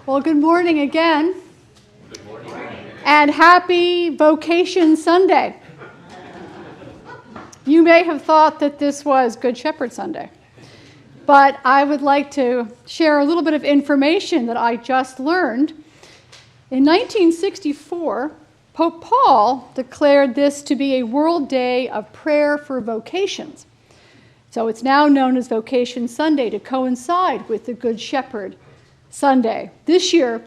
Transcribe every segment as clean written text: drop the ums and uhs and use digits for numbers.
Well, good morning again. Good morning. And happy Vocation Sunday. You may have thought that this was Good Shepherd Sunday, but I would like to share a little bit of information that I just learned. In 1964, Pope Paul declared this to be a World Day of Prayer for Vocations. So it's now known as Vocation Sunday to coincide with the Good Shepherd Sunday. This year,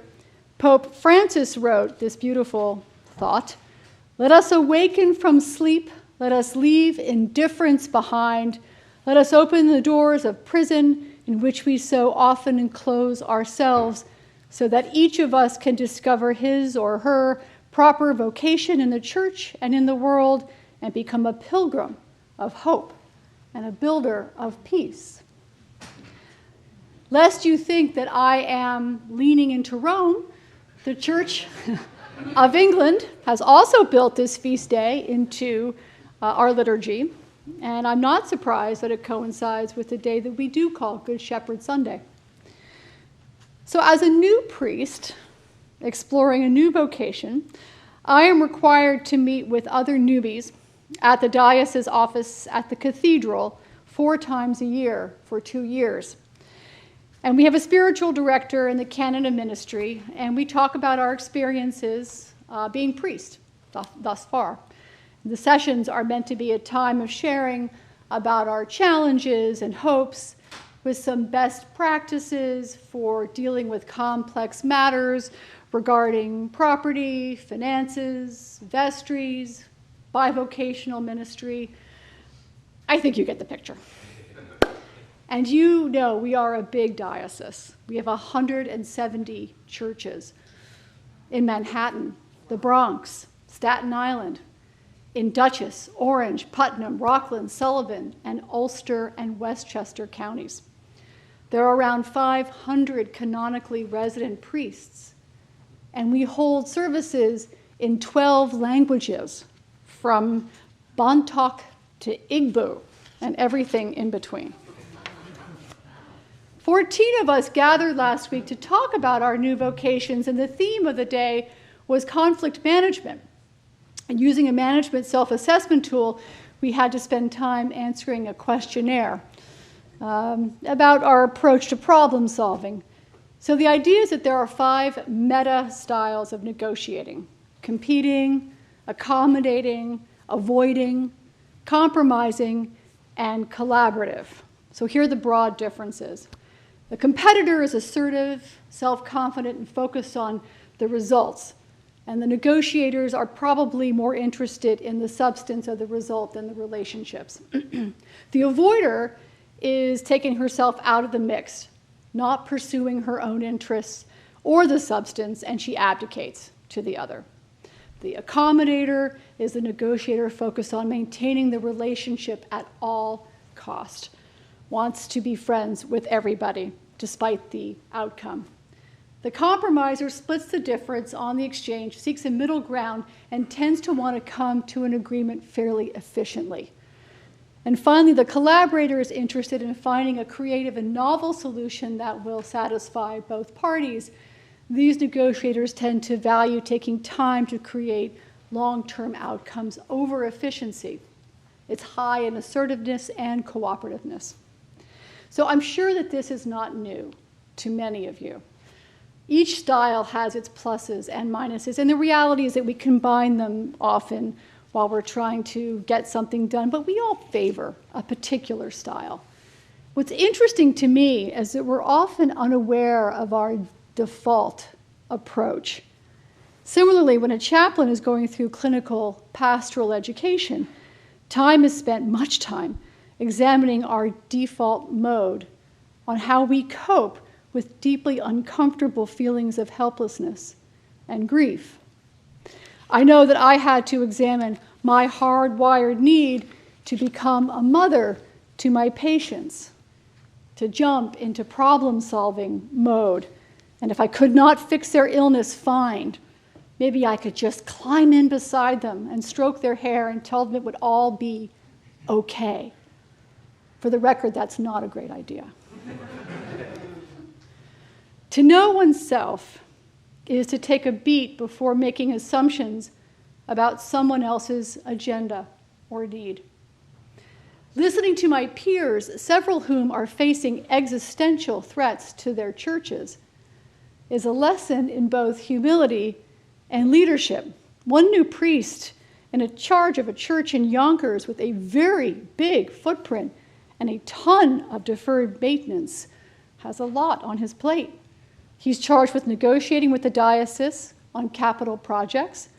Pope Francis wrote this beautiful thought: "Let us awaken from sleep, let us leave indifference behind, let us open the doors of prison in which we so often enclose ourselves, so that each of us can discover his or her proper vocation in the church and in the world and become a pilgrim of hope and a builder of peace." Lest you think that I am leaning into Rome, the Church of England has also built this feast day into our liturgy, and I'm not surprised that it coincides with the day that we do call Good Shepherd Sunday. So as a new priest exploring a new vocation, I am required to meet with other newbies at the diocese office at the cathedral 4 times a year for 2 years. And we have a spiritual director in the canon of ministry, and we talk about our experiences being priests thus far. The sessions are meant to be a time of sharing about our challenges and hopes, with some best practices for dealing with complex matters regarding property, finances, vestries, bivocational ministry. I think you get the picture. And you know we are a big diocese. We have 170 churches in Manhattan, the Bronx, Staten Island, in Dutchess, Orange, Putnam, Rockland, Sullivan, and Ulster and Westchester counties. There are around 500 canonically resident priests, and we hold services in 12 languages, from Bontoc to Igbo and everything in between. 14 of us gathered last week to talk about our new vocations, and the theme of the day was conflict management. And using a management self-assessment tool, we had to spend time answering a questionnaire about our approach to problem solving. So the idea is that there are 5 meta styles of negotiating: competing, accommodating, avoiding, compromising, and collaborative. So here are the broad differences. The competitor is assertive, self-confident, and focused on the results. And the negotiators are probably more interested in the substance of the result than the relationships. The avoider is taking herself out of the mix, not pursuing her own interests or the substance, and she abdicates to the other. The accommodator is the negotiator focused on maintaining the relationship at all cost, wants to be friends with everybody despite the outcome. The compromiser splits the difference on the exchange, seeks a middle ground, and tends to want to come to an agreement fairly efficiently. And finally, the collaborator is interested in finding a creative and novel solution that will satisfy both parties. These negotiators tend to value taking time to create long-term outcomes over efficiency. It's high in assertiveness and cooperativeness. So I'm sure that this is not new to many of you. Each style has its pluses and minuses, and the reality is that we combine them often while we're trying to get something done, but we all favor a particular style. What's interesting to me is that we're often unaware of our default approach. Similarly, when a chaplain is going through clinical pastoral education, time is spent, much time, examining our default mode on how we cope with deeply uncomfortable feelings of helplessness and grief. I know that I had to examine my hardwired need to become a mother to my patients, to jump into problem-solving mode, and if I could not fix their illness, fine. Maybe I could just climb in beside them and stroke their hair and tell them it would all be okay. For the record, that's not a great idea. To know oneself is to take a beat before making assumptions about someone else's agenda or need. Listening to my peers, several whom are facing existential threats to their churches, is a lesson in both humility and leadership. One new priest in a charge of a church in Yonkers with a very big footprint and a ton of deferred maintenance has a lot on his plate. He's charged with negotiating with the diocese on capital projects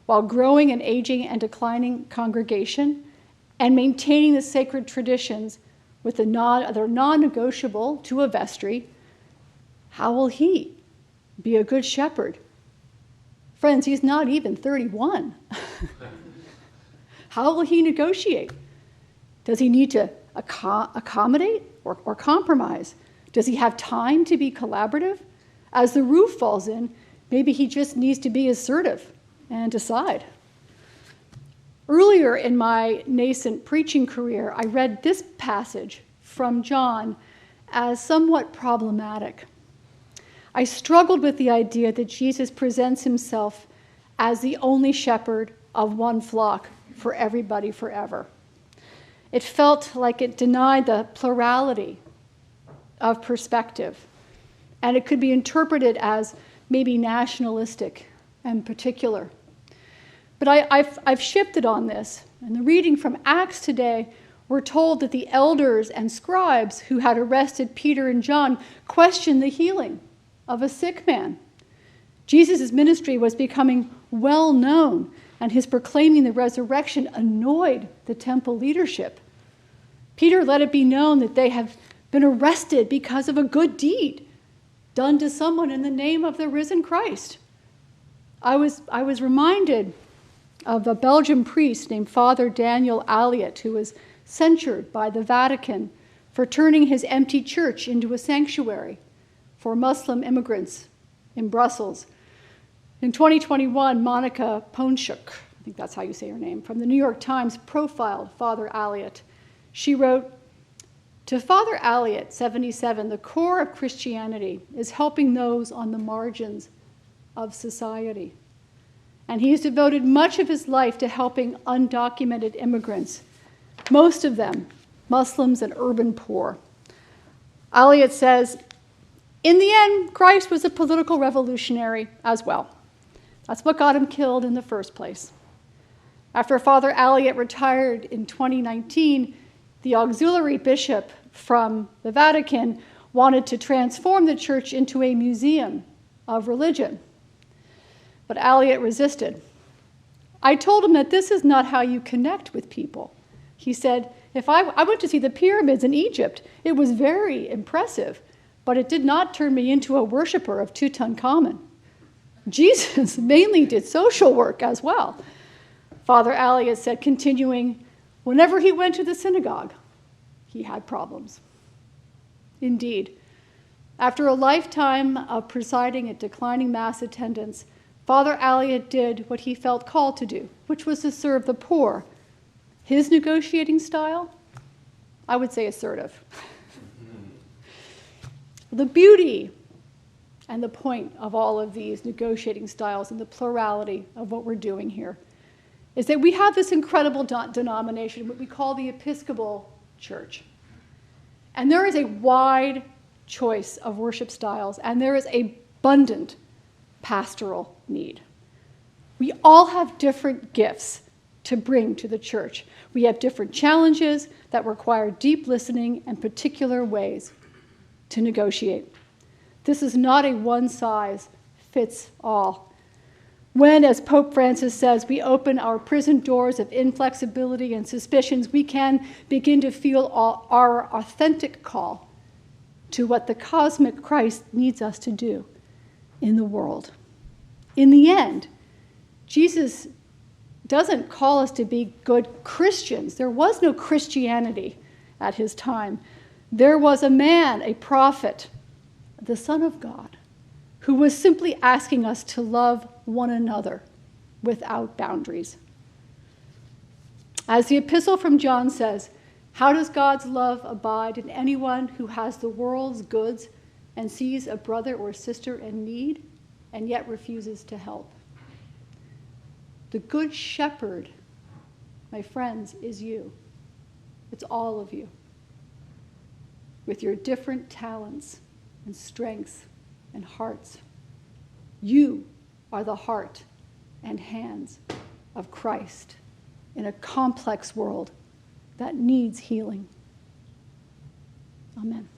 while growing an aging and declining congregation and maintaining the sacred traditions with the they're non-negotiable to a vestry. How will he be a good shepherd? Friends, he's not even 31. How will he negotiate? Does he need to accommodate or compromise? Does he have time to be collaborative? As the roof falls in, maybe he just needs to be assertive and decide. Earlier in my nascent preaching career, I read this passage from John as somewhat problematic. I struggled with the idea that Jesus presents himself as the only shepherd of one flock for everybody forever. It felt like it denied the plurality of perspective, and it could be interpreted as maybe nationalistic and particular. But I've shifted on this. In the reading from Acts today, we're told that the elders and scribes who had arrested Peter and John questioned the healing of a sick man. Jesus' ministry was becoming well known, and his proclaiming the resurrection annoyed the temple leadership. Peter let it be known that they have been arrested because of a good deed done to someone in the name of the risen Christ. I was reminded of a Belgian priest named Father Daniel Aliot, who was censured by the Vatican for turning his empty church into a sanctuary for Muslim immigrants in Brussels. In 2021, Monica Ponchuk, I think that's how you say her name, from the New York Times profiled Father Aliot. She wrote, "To Father Aliot, 77, the core of Christianity is helping those on the margins of society. And he's devoted much of his life to helping undocumented immigrants, most of them Muslims and urban poor." Aliot says, "In the end, Christ was a political revolutionary as well. That's what got him killed in the first place." After Father Aliot retired in 2019, the auxiliary bishop from the Vatican wanted to transform the church into a museum of religion. But Aliot resisted. I told him that this is not how you connect with people. He said, "If I went to see the pyramids in Egypt, it was very impressive, but it did not turn me into a worshiper of Tutankhamun. Jesus mainly did social work as well." Father Aliot said, continuing, "Whenever he went to the synagogue, he had problems." Indeed, after a lifetime of presiding at declining mass attendance, Father Aliot did what he felt called to do, which was to serve the poor. His negotiating style, I would say assertive. The beauty and the point of all of these negotiating styles and the plurality of what we're doing here is that we have this incredible denomination, what we call the Episcopal Church. And there is a wide choice of worship styles, and there is abundant pastoral need. We all have different gifts to bring to the church. We have different challenges that require deep listening and particular ways to negotiate. This is not a one-size-fits-all. When, as Pope Francis says, we open our prison doors of inflexibility and suspicions, we can begin to feel our authentic call to what the cosmic Christ needs us to do in the world. In the end, Jesus doesn't call us to be good Christians. There was no Christianity at his time. There was a man, a prophet, the Son of God, who was simply asking us to love one another without boundaries. As the epistle from John says, how does God's love abide in anyone who has the world's goods and sees a brother or sister in need and yet refuses to help. The Good Shepherd, my friends, is you. It's all of you, with your different talents and strengths and hearts. You are the heart and hands of Christ in a complex world that needs healing. Amen.